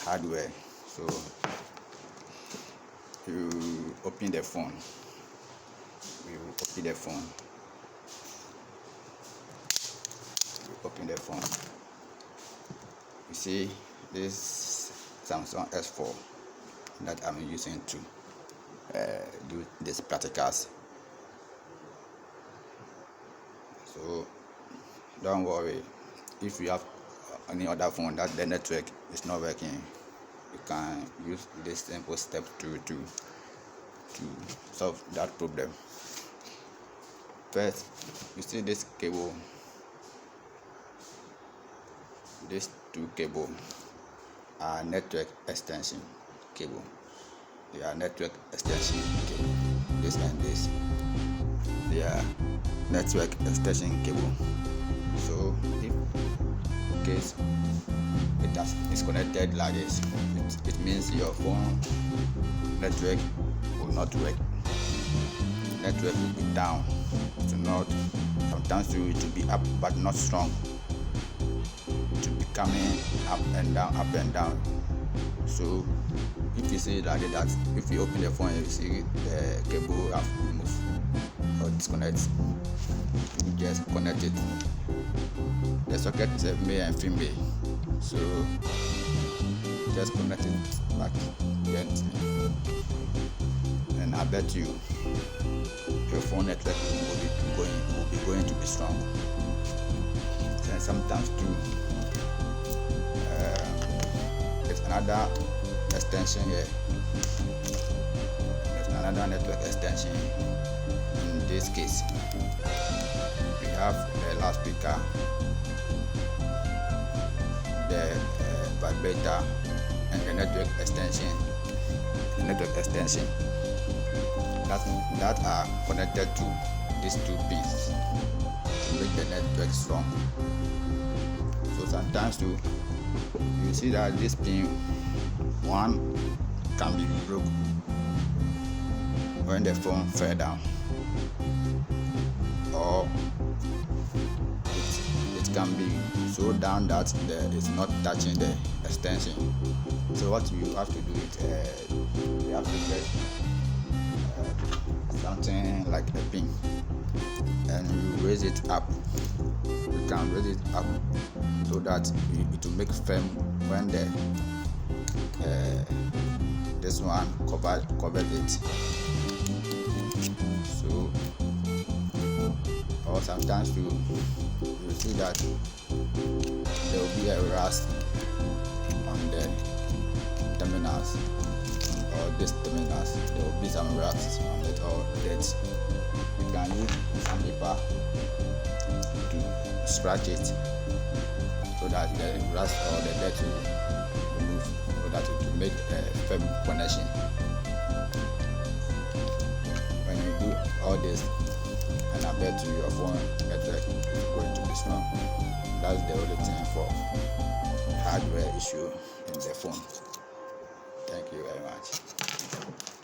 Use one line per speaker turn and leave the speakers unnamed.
hardware. So you open the phone. You open the phone. You open the phone. You see this Samsung S4 that I'm using to do these practicals. So don't worry, if you have any other phone that the network is not working, you can use this simple step to solve that problem. First, you see this cable, these two cables are network extension cable. They are network extension cable. This and this, they are network extension cable. So if in case it has disconnected like this, it means your phone network will not work. Network will be down. It will not. Sometimes it will be up but not strong. It will be coming up and down. So if you see like that, if you open the phone and you see the cable have removed or disconnect, you just connect it. The socket is a male and female, so just connect it back gently, and I bet you your phone network will be going to be strong. And sometimes too, there's another extension here. There's another network extension. In this case, we have the loudspeaker, the vibrator, and the network extension. That are connected to these two pins to make the network strong. So sometimes too, you see that this pin one can be broken when the phone fell down, or it can be so down that it's not touching the extension. So what you have to do is you have to get something like a pin, and you raise it up. You can raise it up so that it will make firm when this one covers it. So, or sometimes you see that there will be a rust on the terminals, or this terminals. There will be some rust on it or dirt. You can use sandpaper to scratch it so that the rust or the dirt will remove, so that it will make a firm connection. When you do all this, and I bet you your phone network is going to be strong. That's the only thing for hardware issue in the phone. Thank you very much.